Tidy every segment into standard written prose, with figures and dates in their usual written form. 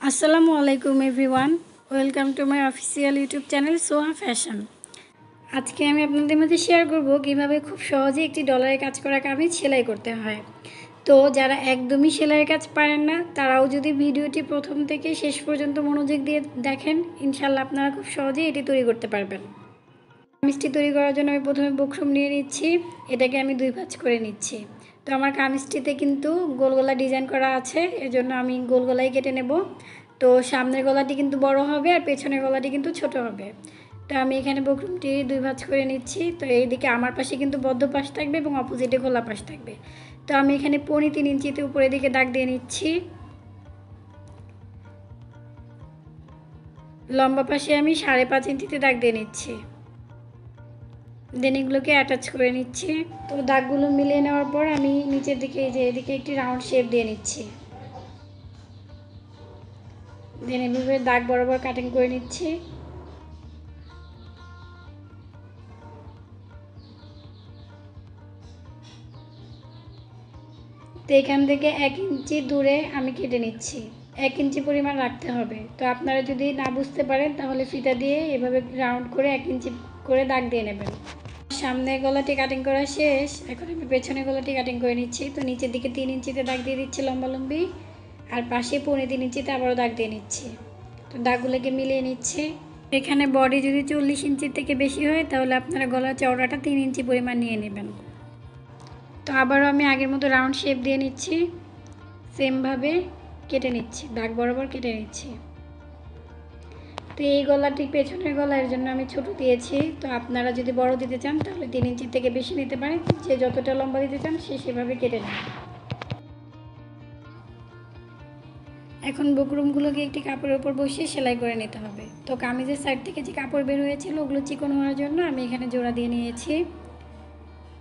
আসসালামু আলাইকুম everyone, welcome to my official YouTube channel Soha fashion. আজকে আমি আপনাদের মধ্যে শেয়ার করব কিভাবে খুব সহজে একটি ডলারের কাজ করা কামিজ সেলাই করতে হয়। তো যারা একদমই সেলাইয়ের কাজ পারেন না তারাও যদি ভিডিওটি প্রথম থেকে শেষ পর্যন্ত মনোযোগ দিয়ে দেখেন, ইনশাল্লাহ আপনারা খুব সহজেই এটি তৈরি করতে পারবেন। কামিজটি তৈরি করার জন্য আমি প্রথমে বুকরুম নিয়ে নিচ্ছি, এটাকে আমি 2 ভাঁজ করে নিচ্ছি। তো আমার কামিজটিতে কিন্তু গোল গলা ডিজাইন করা আছে, এজন্য আমি গোল গলাই কেটে নেব। তো সামনের গলাটি কিন্তু বড় হবে আর পেছনের গলাটি কিন্তু ছোট হবে। তো আমি এখানে বুকরুমটি 2 ভাঁজ করে নিচ্ছি। তো এইদিকে আমার পাশে কিন্তু বদ্ধ পাশ থাকবে এবং অপোজিটে খোলা পাশ থাকবে। তো আমি এখানে 3.5 ইঞ্চিতে উপরের দিকে দাগ দিয়ে নিচ্ছি। লম্বা পাশে আমি 5.5 ইঞ্চিতে দাগ দিয়ে নিচ্ছি। দেন এগুলোকে অ্যাটাচ করে নিচ্ছি। তো দাগগুলো মিলিয়ে নেওয়ার পর আমি নিচের দিকে এদিকে একটি রাউন্ড শেপ দিয়ে নিচ্ছি। দেন এভাবে দাগ বরাবর কাটিং করে নিচ্ছি। তো এখান থেকে 1 ইঞ্চি দূরে আমি কেটে নিচ্ছি। 1 ইঞ্চি পরিমাণ রাখতে হবে। তো আপনারা যদি না বুঝতে পারেন তাহলে ফিতা দিয়ে এভাবে রাউন্ড করে 1 ইঞ্চি করে দাগ দিয়ে নেবেন। সামনের গলাটি কাটিং করা শেষ, এখন আমি পেছনের গলাটি কাটিং করে নিচ্ছি। তো নিচের দিকে 3 ইঞ্চিতে দাগ দিয়ে দিচ্ছি লম্বালম্বি, আর পাশে 3.25 ইঞ্চিতে আবারও দাগ দিয়ে নিচ্ছি। তো দাগগুলোকে মিলিয়ে নিচ্ছি। এখানে বডি যদি 40 ইঞ্চির থেকে বেশি হয় তাহলে আপনারা গলার চওড়াটা 3 ইঞ্চি পরিমাণ নিয়ে নেবেন। তো আবারও আমি আগের মতো রাউন্ড শেপ দিয়ে নিচ্ছি, সেমভাবে কেটে নিচ্ছি, দাগ বরাবর কেটে নিচ্ছি। তো এই গলাটি পেছনের গলার জন্য আমি ছোট দিয়েছি। তো আপনারা যদি বড় দিতে চান তাহলে 3 ইঞ্চি থেকে বেশি নিতে পারেন, যে যতটা লম্বা দিতে চান সে সেভাবে কেটে নেন। এখন বুকরুমগুলোকে একটি কাপড়ের উপর বসিয়ে সেলাই করে নিতে হবে। তো কামিজের সাইড থেকে যে কাপড় বের হয়েছিল ওগুলো চিকন হওয়ার জন্য আমি এখানে জোড়া দিয়ে নিয়েছি।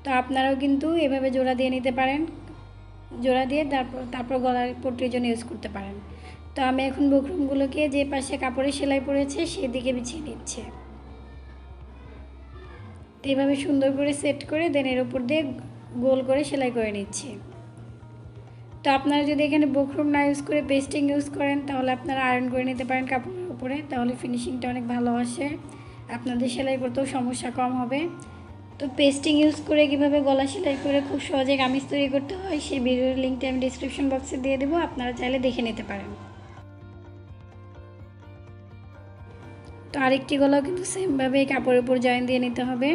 তো আপনারাও কিন্তু এভাবে জোড়া দিয়ে নিতে পারেন, জোড়া দিয়ে তারপর গলার পট্টির জন্য ইউজ করতে পারেন। তো আমি এখন বুকরুমগুলোকে যে পাশে কাপড়ে সেলাই পড়েছে সেদিকে বিছিয়ে নিচ্ছি। তো এইভাবে সুন্দর করে সেট করে দেন এর উপর দিয়ে গোল করে সেলাই করে নিচ্ছি। তো আপনারা যদি এখানে বুকরুম না ইউজ করে পেস্টিং ইউজ করেন তাহলে আপনারা আয়রন করে নিতে পারেন কাপড়ের উপরে, তাহলে ফিনিশিংটা অনেক ভালো আসে, আপনাদের সেলাই করতেও সমস্যা কম হবে। তো পেস্টিং ইউজ করে কীভাবে গলা সেলাই করে খুব সহজে কামিজ তৈরি করতে হয় সেই ভিডিওর লিঙ্কটা আমি ডিসক্রিপশন বক্সে দিয়ে দেবো, আপনারা চাইলে দেখে নিতে পারেন। তো আরেকটি গলাও কিন্তু সেমভাবে কাপড়ের উপর জয়েন দিয়ে নিতে হবে।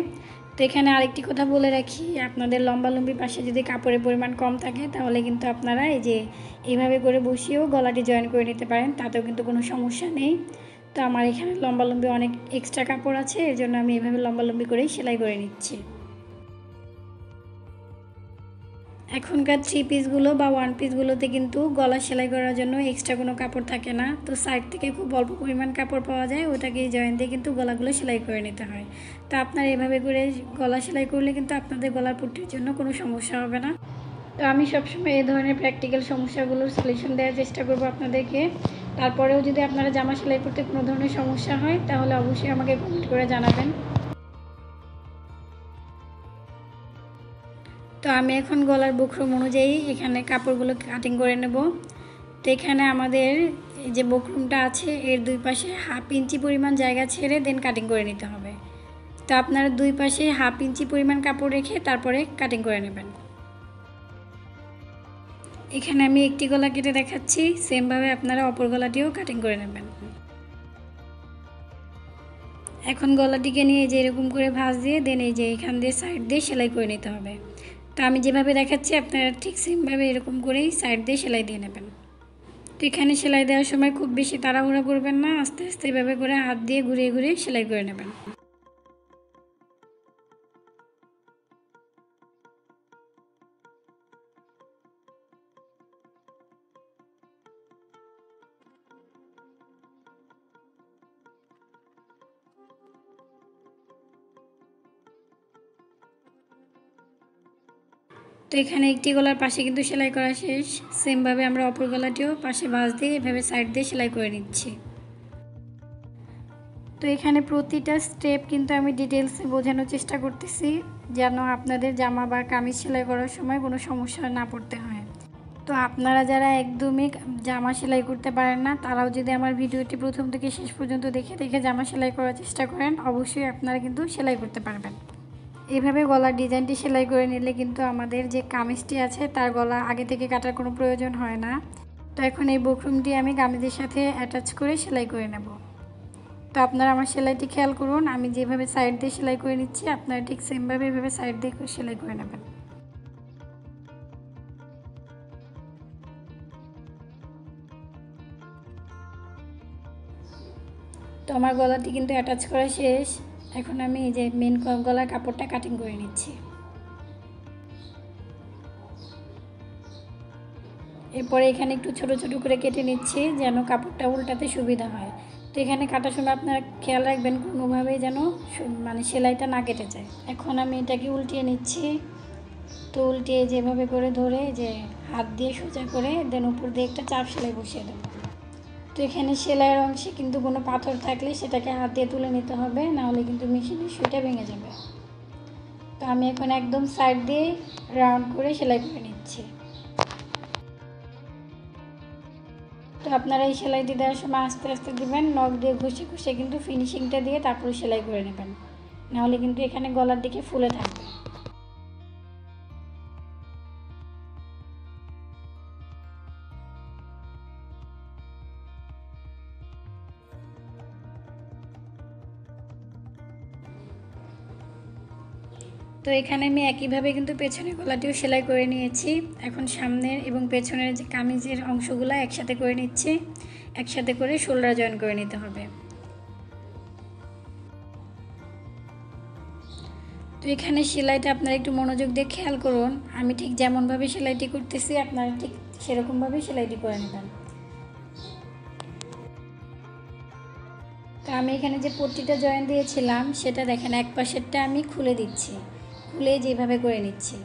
তো এখানে আরেকটি কথা বলে রাখি, আপনাদের লম্বালম্বি পাশে যদি কাপড়ের পরিমাণ কম থাকে তাহলে কিন্তু আপনারা এইভাবে করে বসিয়েও গলাটি জয়েন করে নিতে পারেন, তাতেও কিন্তু কোনো সমস্যা নেই। তো আমার এখানে লম্বালম্বি অনেক এক্সট্রা কাপড় আছে, এর জন্য আমি এভাবে লম্বালম্বি করেই সেলাই করে নিচ্ছি। এখনকার 3 পিসগুলো বা 1 পিসগুলোতে কিন্তু গলা সেলাই করার জন্য এক্সট্রা কোনো কাপড় থাকে না। তো সাইড থেকে খুব অল্প পরিমাণ কাপড় পাওয়া যায়, ওটাকে জয়েন দিয়ে কিন্তু গলাগুলো সেলাই করে নিতে হয়। তো আপনারা এভাবে করে গলা সেলাই করলে কিন্তু আপনাদের গলার পট্টির জন্য কোনো সমস্যা হবে না। তো আমি সবসময় এই ধরনের প্র্যাকটিক্যাল সমস্যাগুলোর সলিউশন দেওয়ার চেষ্টা করব আপনাদেরকে। তারপরেও যদি আপনারা জামা সেলাই করতে কোনো ধরনের সমস্যা হয় তাহলে অবশ্যই আমাকে কমেন্ট করে জানাবেন। তো আমি এখন গলার বুকরুম অনুযায়ী এখানে কাপড়গুলো কাটিং করে নেব। তো এখানে আমাদের এই যে বুকরুমটা আছে এর 2 পাশে 1/2 ইঞ্চি পরিমাণ জায়গা ছেড়ে দেন কাটিং করে নিতে হবে। তো আপনারা 2 পাশে 1/2 ইঞ্চি পরিমাণ কাপড় রেখে তারপরে কাটিং করে নেবেন। এখানে আমি একটি গলা কেটে দেখাচ্ছি, সেমভাবে আপনারা অপর গলাটিও কাটিং করে নেবেন। এখন গলাটিকে নিয়ে যে এরকম করে ভাঁজ দিয়ে দেন এই যে এখান দিয়ে সাইড দিয়ে সেলাই করে নিতে হবে। তো আমি যেভাবে দেখাচ্ছি আপনারা ঠিক সেমভাবে এরকম করেই সাইড দিয়ে সেলাই দিয়ে নেবেন। তো এখানে সেলাই দেওয়ার সময় খুব বেশি তাড়াহুড়া করবেন না, আস্তে আস্তে এভাবে করে হাত দিয়ে ঘুরিয়ে ঘুরিয়ে সেলাই করে নেবেন। তো এখানে একটি গলার পাশে কিন্তু সেলাই করা শেষ, সেমভাবে আমরা অপর গলাটিও পাশে ভাঁজ দিয়ে এভাবে সাইড দিয়ে সেলাই করে নিচ্ছি। তো এখানে প্রতিটা স্টেপ কিন্তু আমি ডিটেলসে বোঝানোর চেষ্টা করতেছি যেন আপনাদের জামা বা কামিজ সেলাই করার সময় কোনো সমস্যা না পড়তে হয়। তো আপনারা যারা একদমই জামা সেলাই করতে পারেন না, তারাও যদি আমার ভিডিওটি প্রথম থেকে শেষ পর্যন্ত দেখে দেখে জামা সেলাই করার চেষ্টা করেন, অবশ্যই আপনারা কিন্তু সেলাই করতে পারবেন। এইভাবে গলার ডিজাইনটি সেলাই করে নিলে কিন্তু আমাদের যে কামিজটি আছে তার গলা আগে থেকে কাটার কোনো প্রয়োজন হয় না। তো এখন এই বক্রমটি আমি কামিজের সাথে অ্যাটাচ করে সেলাই করে নেব। তো আপনারা আমার সেলাইটি খেয়াল করুন, আমি যেভাবে সাইড দিয়ে সেলাই করে নিচ্ছি আপনারা ঠিক সেমভাবে এভাবে সাইড দিয়ে সেলাই করে নেবেন। তো আমার গলাটি কিন্তু অ্যাটাচ করা শেষ। এখন আমি এই যে মেন গলার কাপড়টা কাটিং করে নিচ্ছি। এরপরে এখানে একটু ছোট ছোট করে কেটে নিচ্ছি যেন কাপড়টা উল্টাতে সুবিধা হয়। তো এখানে কাটার সময় আপনারা খেয়াল রাখবেন কোনোভাবেই যেন মানে সেলাইটা না কেটে যায়। এখন আমি এটাকে উল্টিয়ে নিচ্ছি। তো উল্টিয়ে যেভাবে করে ধরে যে হাত দিয়ে সোজা করে দেন উপর দিয়ে একটা চাপ সেলাই বসিয়ে দেবো। তো এখানে সেলাইয়ের অংশে কিন্তু কোনো পাথর থাকলে সেটাকে হাত দিয়ে তুলে নিতে হবে, নাহলে কিন্তু মেশিনের সুইটা ভেঙে যাবে। তো আমি এখন একদম সাইড দিয়ে রাউন্ড করে সেলাই করে নিচ্ছি। তো আপনারা এই সেলাইটি দেওয়ার সময় আস্তে আস্তে দেবেন, নখ দিয়ে ঘষে ঘষে কিন্তু ফিনিশিংটা দিয়ে তারপরে সেলাই করে নেবেন, নাহলে কিন্তু এখানে গলার দিকে ফুলে থাকবে। তো এখানে আমি একইভাবে কিন্তু পেছনের গলাটিও সেলাই করে নিয়েছি। এখন সামনের এবং পেছনের যে কামিজের অংশগুলো একসাথে করে নিচ্ছি, একসাথে করে শোল্ডার জয়েন করে নিতে হবে। তো এখানে সেলাইটা আপনারা একটু মনোযোগ দিয়ে খেয়াল করুন, আমি ঠিক যেমনভাবে সেলাইটি করতেছি আপনারা ঠিক সেরকমভাবেই সেলাইটি করে নেবেন। তো আমি এখানে যে পট্টিটা জয়েন দিয়েছিলাম সেটা দেখেন এক পাশেরটা আমি খুলে দিচ্ছি, খুলে যেভাবে করে নিচ্ছি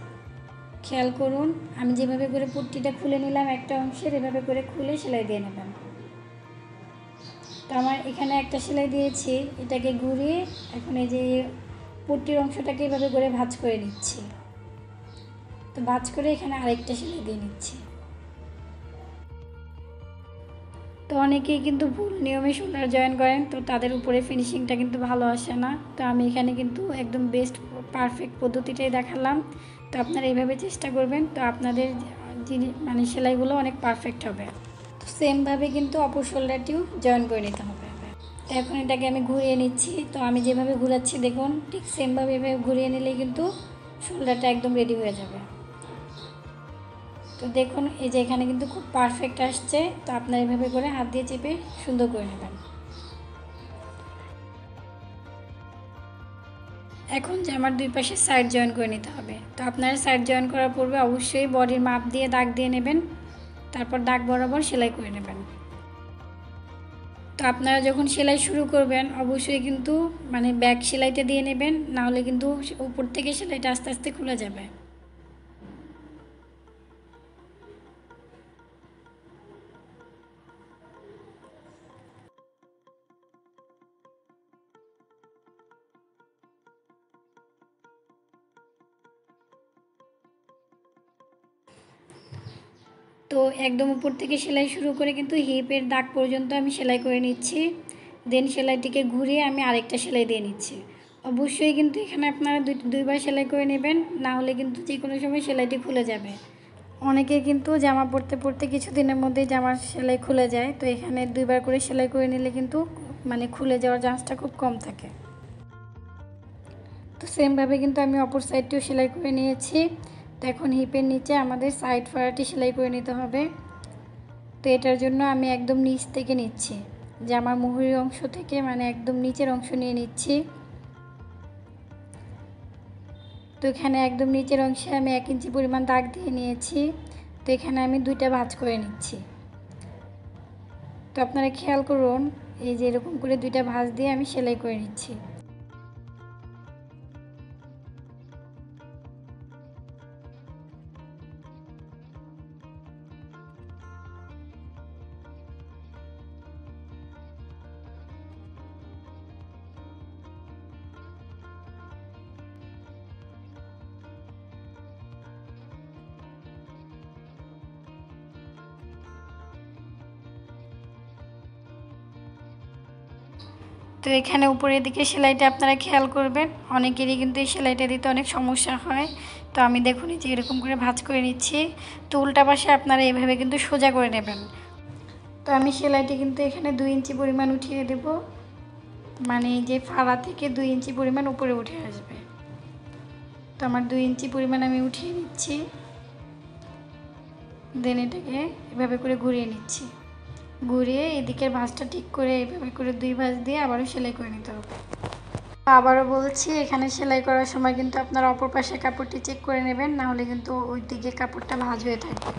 খেয়াল করুন, আমি যেভাবে করে পট্টিটা খুলে নিলাম একটা অংশের, এভাবে করে খুলে সেলাই দিয়ে নেবেন। তো আমার এখানে একটা সেলাই দিয়েছি, এটাকে ঘুরিয়ে এখন এই যে পট্টির অংশটাকে এভাবে করে ভাঁজ করে নিচ্ছি। তো ভাঁজ করে এখানে আরেকটা সেলাই দিয়ে নিচ্ছি। তো অনেকেই কিন্তু ভুল নিয়মে শোল্ডার জয়েন করেন, তো তাদের উপরে ফিনিশিংটা কিন্তু ভালো আসে না। তো আমি এখানে কিন্তু একদম বেস্ট পারফেক্ট পদ্ধতিটাই দেখালাম। তো আপনারা এইভাবে চেষ্টা করবেন, তো আপনাদের মানে সেলাইগুলো অনেক পারফেক্ট হবে। তো সেমভাবে কিন্তু অপর শোল্ডারটিও জয়েন করে নিতে হবে। তো এখন এটাকে আমি ঘুরিয়ে নিচ্ছি, তো আমি যেভাবে ঘুরাচ্ছি দেখুন ঠিক সেমভাবে এভাবে ঘুরিয়ে নিলেই কিন্তু শোল্ডারটা একদম রেডি হয়ে যাবে। তো দেখুন এই যে এখানে কিন্তু খুব পারফেক্ট আসছে। তো আপনারা এভাবে করে হাত দিয়ে চেপে সুন্দর করে নেবেন। এখন জামার দুই পাশে সাইড জয়েন করে নিতে হবে। তো আপনারা সাইড জয়েন করার পূর্বে অবশ্যই বডির মাপ দিয়ে দাগ দিয়ে নেবেন, তারপর দাগ বরাবর সেলাই করে নেবেন। তো আপনারা যখন সেলাই শুরু করবেন অবশ্যই কিন্তু মানে ব্যাক সেলাইটা দিয়ে নেবেন, নাহলে কিন্তু উপর থেকে সেলাইটা আস্তে আস্তে খুলে যাবে। তো একদম উপর থেকে সেলাই শুরু করে কিন্তু হিপের দাগ পর্যন্ত আমি সেলাই করে নিচ্ছি। দেন সেলাইটিকে ঘুরিয়ে আমি আরেকটা সেলাই দিয়ে নিচ্ছি। অবশ্যই কিন্তু এখানে আপনারা দুইবার সেলাই করে নেবেন, না হলে কিন্তু যে কোনো সময় সেলাইটি খুলে যাবে। অনেকে কিন্তু জামা পরতে পরতে কিছুদিনের মধ্যেই জামার সেলাই খুলে যায়, তো এখানে দুইবার করে সেলাই করে নিলে কিন্তু মানে খুলে যাওয়ার চান্সটা খুব কম থাকে। তো সেমভাবে কিন্তু আমি অপর সাইডটিও সেলাই করে নিয়েছি। তো এখন হিপের নিচে আমাদের সাইড ফাড়াটি সেলাই করে নিতে হবে। তো এটার জন্য আমি একদম নিচ থেকে নিচ্ছি, জামার মুহুরির অংশ থেকে মানে একদম নিচের অংশ নিয়ে নিচ্ছি। তো এখানে একদম নিচের অংশে আমি 1 ইঞ্চি পরিমাণ দাগ দিয়ে নিয়েছি। তো এখানে আমি দুইটা ভাঁজ করে নিচ্ছি। তো আপনারা খেয়াল করুন এই যে এরকম করে দুইটা ভাঁজ দিয়ে আমি সেলাই করে নিচ্ছি। তো এখানে উপরের দিকে সেলাইটা আপনারা খেয়াল করবেন, অনেকেরই কিন্তু এই সেলাইটা দিতে অনেক সমস্যা হয়। তো আমি দেখুন যে এরকম করে ভাঁজ করে নিচ্ছি। তো উল্টা পাশে আপনারা এভাবে কিন্তু সোজা করে নেবেন। তো আমি সেলাইটি কিন্তু এখানে 2 ইঞ্চি পরিমাণ উঠিয়ে দেব, মানে যে ফাড়া থেকে 2 ইঞ্চি পরিমাণ উপরে উঠে আসবে। তো আমার 2 ইঞ্চি পরিমাণ আমি উঠিয়ে নিচ্ছি, দেন এটাকে এভাবে করে ঘুরিয়ে নিচ্ছি। ঘুরিয়ে এদিকের ভাঁজটা ঠিক করে এভাবে করে 2 ভাঁজ দিয়ে আবারও সেলাই করে নিতে হবে। আবারও বলছি, এখানে সেলাই করার সময় কিন্তু আপনারা অপর পাশের কাপড়টি চেক করে নেবেন, না হলে কিন্তু ওই দিকে কাপড়টা ভাঁজ হয়ে থাকবে।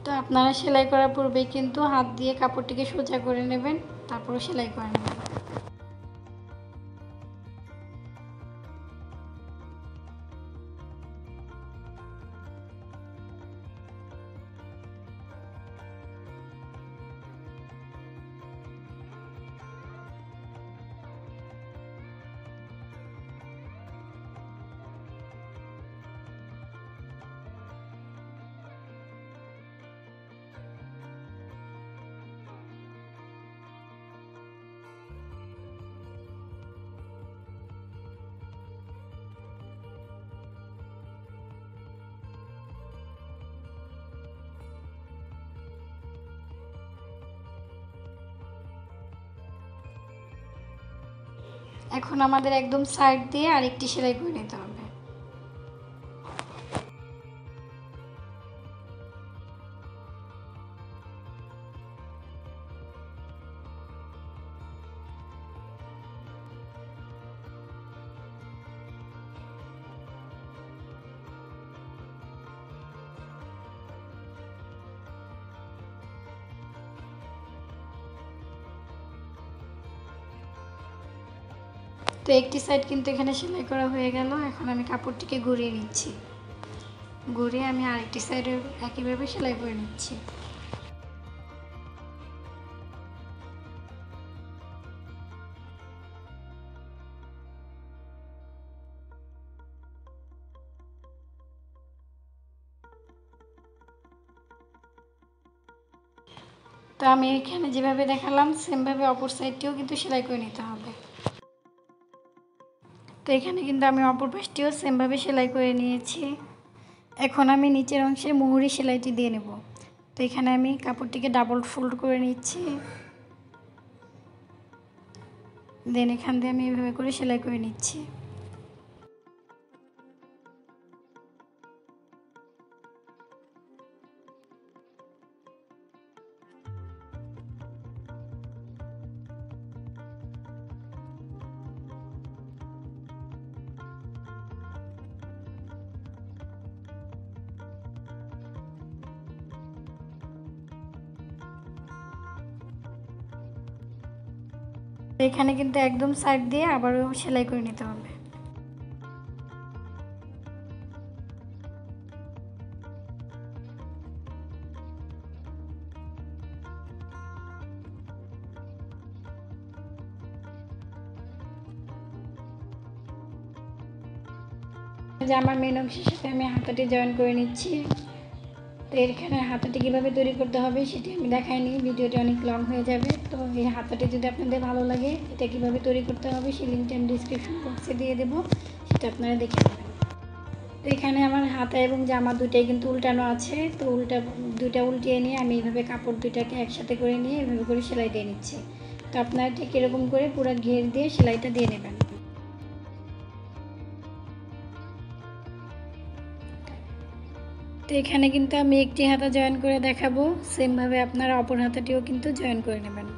তো আপনারা সেলাই করার পূর্বেই কিন্তু হাত দিয়ে কাপড়টিকে সোজা করে নেবেন, তারপরে সেলাই করে নেবেন। এখন আমাদের একদম সাইড দিয়ে আরেকটি সেলাই করে নিতে হবে। তো একটি সাইড কিন্তু এখানে সেলাই করা হয়ে গেল। এখন আমি কাপড়টিকে ঘুরিয়ে নিচ্ছি, ঘুরিয়ে আমি আরেকটি সাইডে একইভাবে সেলাই করে নিচ্ছি। তো আমি এখানে যেভাবে দেখালাম সেমভাবে অপর সাইডটিও কিন্তু সেলাই করে নিতে হবে। তো এখানে কিন্তু আমি অপর পাশটিও সেমভাবে সেলাই করে নিয়েছি। এখন আমি নিচের অংশে মুহুরি সেলাইটি দিয়ে নেব। তো এখানে আমি কাপড়টিকে ডাবল ফোল্ড করে নিচ্ছি, দেন এখান দিয়ে আমি এভাবে করে সেলাই করে নিচ্ছি। এখানে কিন্তু একদম সাইড দিয়ে আবারও সেলাই করে নিতে হবে। জামার মেন অংশের সাথে আমি হাতাটি জয়েন করে নিচ্ছি। তো এখানে হাতাটি কীভাবে তৈরি করতে হবে সেটি আমি দেখাইনি, ভিডিওটি অনেক লং হয়ে যাবে। তো এই হাতাটি যদি আপনাদের ভালো লাগে, এটা কীভাবে তৈরি করতে হবে সেই লিঙ্কটি আমি ডিসক্রিপশন বক্সে দিয়ে দেবো, সেটা আপনারা দেখে নেবেন। তো এখানে আমার হাতা এবং জামা দুটাই কিন্তু উল্টানো আছে। তো দুইটা উল্টিয়ে নিয়ে আমি এইভাবে কাপড় দুইটাকে একসাথে করে নিয়ে এভাবে করে সেলাই দিয়ে নিচ্ছি। তো আপনারা ঠিক এরকম করে পুরো ঘের দিয়ে সেলাইটা দিয়ে নেবেন। তো এখানে কিন্তু আমি একটি হাতা জয়েন করে দেখাবো, সেমভাবে আপনারা অপর হাতাটিও কিন্তু জয়েন করে নেবেন।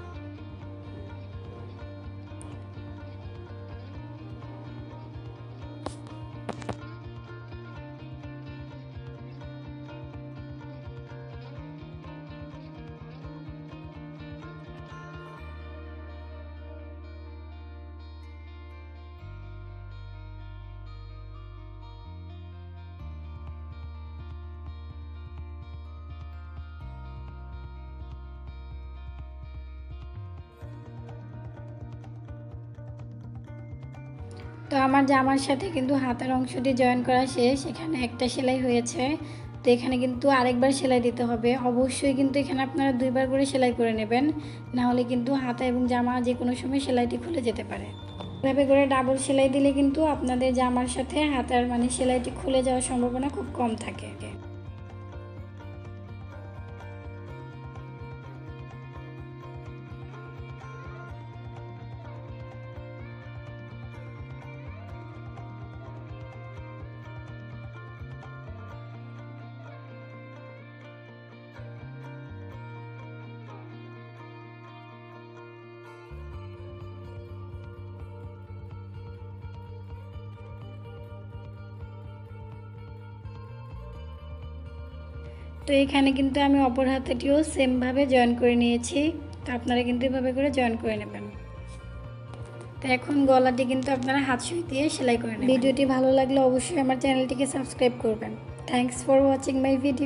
তো আমার জামার সাথে কিন্তু হাতার অংশটি জয়েন করা শেষ। এখানে একটা সেলাই হয়েছে, তো এখানে কিন্তু আরেকবার সেলাই দিতে হবে। অবশ্যই কিন্তু এখানে আপনারা 2 বার করে সেলাই করে নেবেন, না হলে কিন্তু হাতা এবং জামা যে কোনো সময় সেলাইটি খুলে যেতে পারে। এভাবে করে ডাবল সেলাই দিলে কিন্তু আপনাদের জামার সাথে হাতার সেলাইটি খুলে যাওয়ার সম্ভাবনা খুব কম থাকে। তো এখানে কিন্তু আমি অপর হাতাটিও সেমভাবে জয়েন করে নিয়েছি। তো আপনারা কিন্তু এভাবে করে জয়েন করে নেবেন। তো এখন গলাটি কিন্তু আপনারা হাত সুই দিয়ে সেলাই করে নেবেন। ভিডিওটি ভালো লাগলে অবশ্যই আমার চ্যানেলটিকে সাবস্ক্রাইব করবেন। Thanks for watching my video.